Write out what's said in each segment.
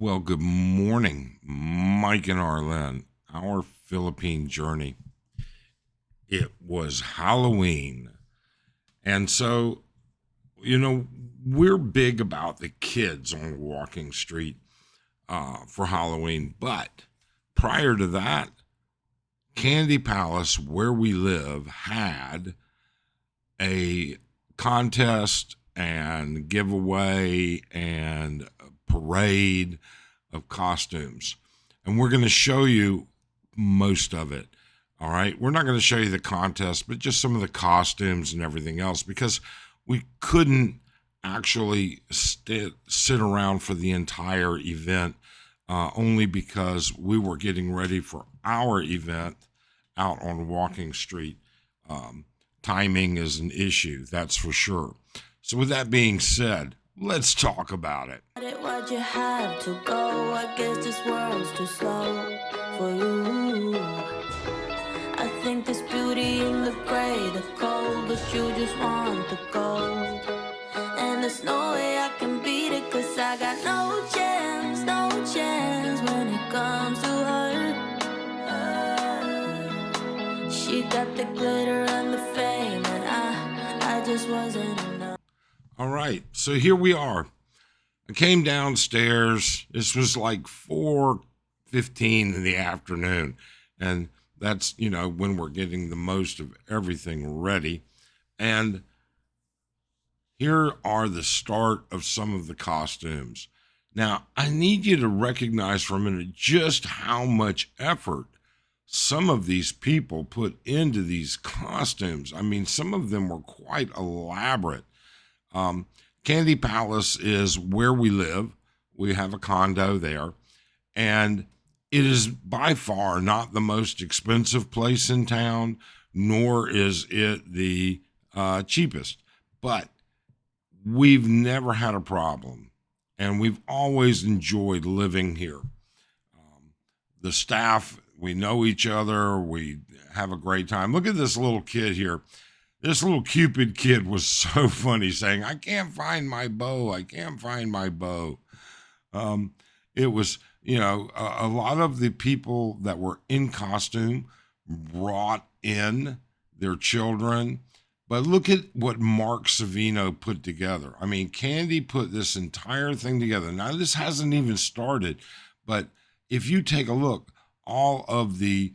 Well, good morning, Mike and Arlen. Our Philippine journey. It was Halloween. And so, you know, we're big about the kids on Walking Street for Halloween. But prior to that, Kandi Palace, where we live, had a contest and giveaway and a parade of costumes. And we're going to show you most of it. All right. We're not going to show you the contest, but just some of the costumes and everything else because we couldn't actually sit around for the entire event only because we were getting ready for our event out on Walking Street. Timing is an issue, that's for sure. So, with that being said, let's talk about it. Why'd you have to go? I guess this world's too slow for you. I think there's beauty in the gray, the cold, but you just want the gold. And there's no way I can beat it, cause I got no chance, no chance when it comes to her. She got the glitter and the fame, and I just wasn't enough. All right, so here we are. I came downstairs. This was like 4:15 in the afternoon, and that's when we're getting the most of everything ready. And here are the start of some of the costumes. Now, I need you to recognize for a minute just how much effort some of these people put into these costumes. I mean, some of them were quite elaborate. Um, Kandi Palace is where we live. We have a condo there, and it is by far not the most expensive place in town, nor is it the cheapest. But we've never had a problem, and we've always enjoyed living here. The staff, we know each other, we have a great time. Look at this little kid here. This little Cupid kid was so funny saying, I can't find my bow. I can't find my bow. It was, a lot of the people that were in costume brought in their children. But look at what Mark Savino put together. I mean, Kandi put this entire thing together. Now, this hasn't even started, but if you take a look, all of the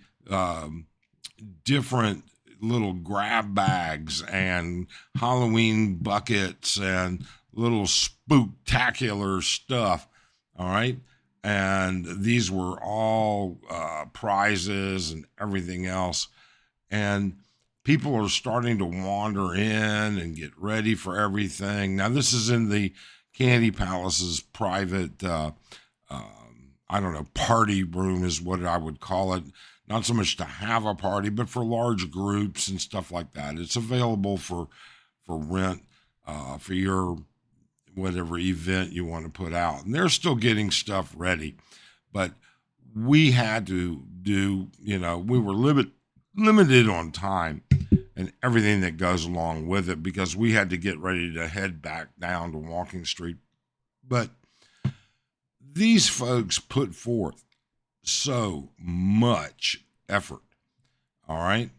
different little grab bags and Halloween buckets and little spooktacular stuff. All right. And these were all prizes and everything else. And people are starting to wander in and get ready for everything. Now, this is in the Kandi Palace's private, I don't know, party room is what I would call it. Not so much to have a party, but for large groups and stuff like that. It's available for rent for your whatever event you want to put out. And they're still getting stuff ready, but we had to do, we were limited on time and everything that goes along with it because we had to get ready to head back down to Walking Street. But these folks put forth so much effort. All right.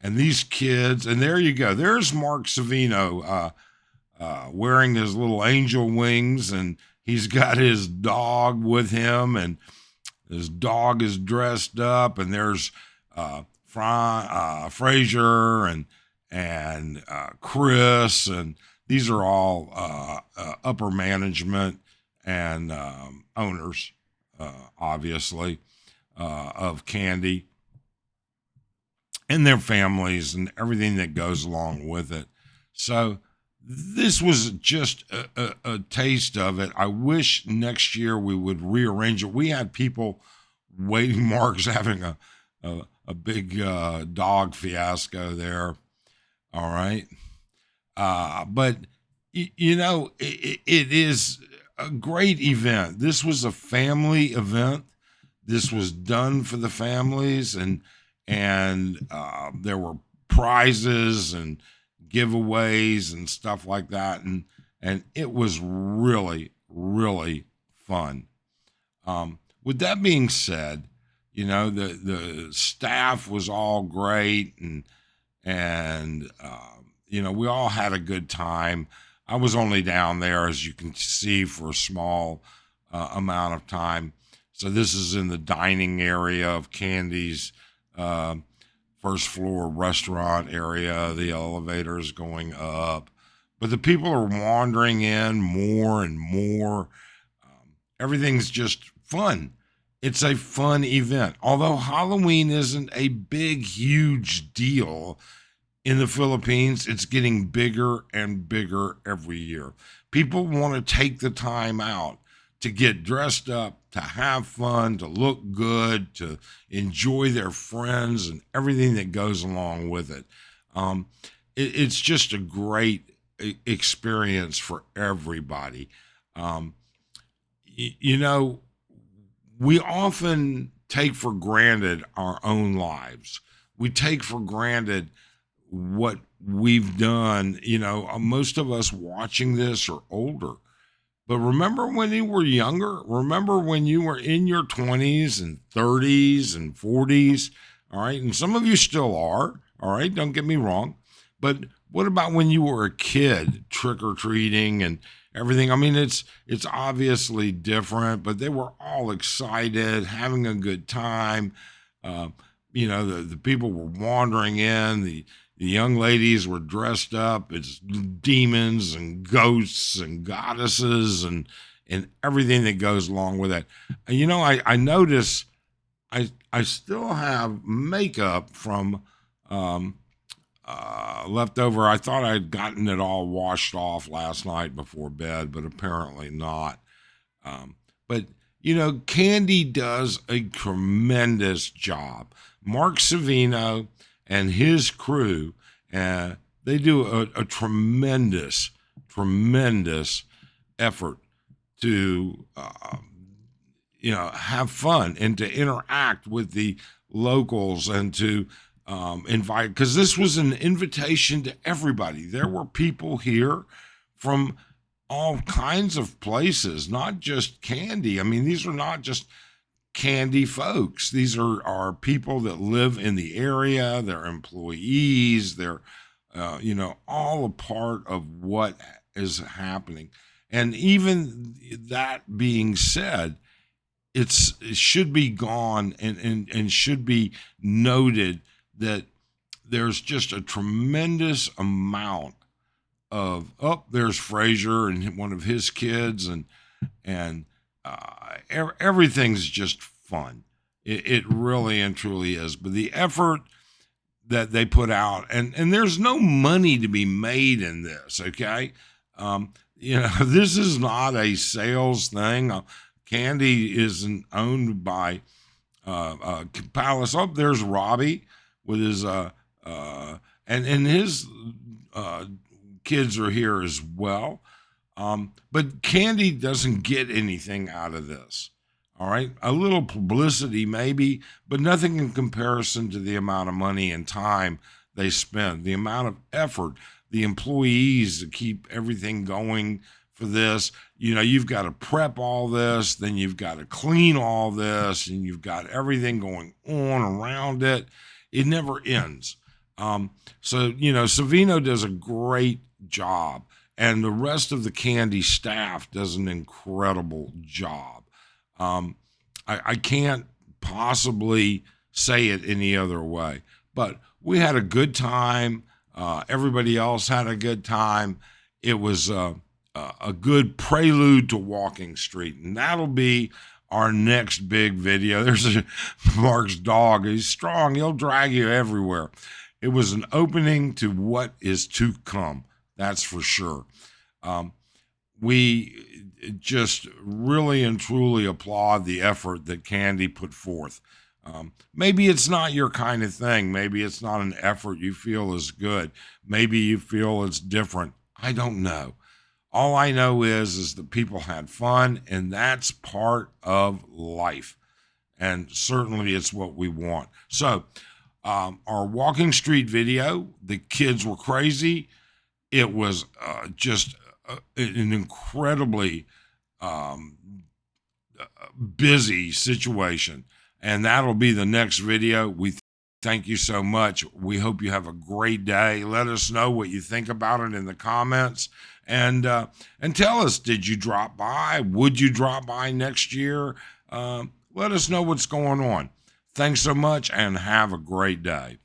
And these kids, and there you go. There's Mark Savino wearing his little angel wings, and he's got his dog with him, and his dog is dressed up, and there's Frazier and Chris, and these are all upper management and owners, obviously, of Kandi and their families and everything that goes along with it. So this was just a taste of it. I wish next year we would rearrange it. We had people waiting. Mark's having a big dog fiasco there. All right. But, it is a great event. This was a family event. This was done for the families, and there were prizes and giveaways and stuff like that, and it was really, really fun. With that being said, the staff was all great, and we all had a good time. I was only down there, as you can see, for a small amount of time. So this is in the dining area of Kandi's first floor restaurant area. The elevator is going up, but the people are wandering in more and more. Everything's just fun. It's a fun event. Although Halloween isn't a big, huge deal in the Philippines, it's getting bigger and bigger every year. People want to take the time out to get dressed up, to have fun, to look good, to enjoy their friends and everything that goes along with it. It's just a great experience for everybody. We often take for granted our own lives. We take for granted what we've done. Most of us watching this are older. But remember when you were younger? Remember when you were in your 20s and 30s and 40s? All right. And some of you still are. All right. Don't get me wrong. But what about when you were a kid, trick or treating and everything? I mean, it's obviously different, but they were all excited, having a good time. The people were wandering in. The young ladies were dressed up as demons and ghosts and goddesses and everything that goes along with it. I notice I still have makeup from left over. I thought I'd gotten it all washed off last night before bed, but apparently not. But Kandi does a tremendous job. Mark Savino and his crew, they do a tremendous effort to, have fun and to interact with the locals and to invite, because this was an invitation to everybody. There were people here from all kinds of places, not just Kandi. I mean, these are not just Kandi folks. These are people that live in the area. They're employees. They're, all a part of what is happening. And even that being said, it should be gone and should be noted that there's just a tremendous amount of, there's Fraser and one of his kids, and everything's just fun. It really and truly is. But the effort that they put out, and there's no money to be made in this, okay? This is not a sales thing. Kandi isn't owned by Palace. Oh, there's Robbie with his and his kids are here as well. But Kandi doesn't get anything out of this. All right. A little publicity maybe, but nothing in comparison to the amount of money and time they spend, the amount of effort, the employees to keep everything going for this. You've got to prep all this, then you've got to clean all this, and you've got everything going on around it. It never ends. Savino does a great job, and the rest of the Kandi staff does an incredible job. I can't possibly say it any other way, but we had a good time. Everybody else had a good time. It was a good prelude to Walking Street, and that'll be our next big video. There's Mark's dog. He's strong. He'll drag you everywhere. It was an opening to what is to come. That's for sure. We just really and truly applaud the effort that Kandi put forth. Maybe it's not your kind of thing. Maybe it's not an effort you feel is good. Maybe you feel it's different. I don't know. All I know is that people had fun, and that's part of life. And certainly it's what we want. So our Walking Street video, the kids were crazy. It was just an incredibly busy situation. And that'll be the next video. We thank you so much. We hope you have a great day. Let us know what you think about it in the comments. And tell us, did you drop by? Would you drop by next year? Let us know what's going on. Thanks so much and have a great day.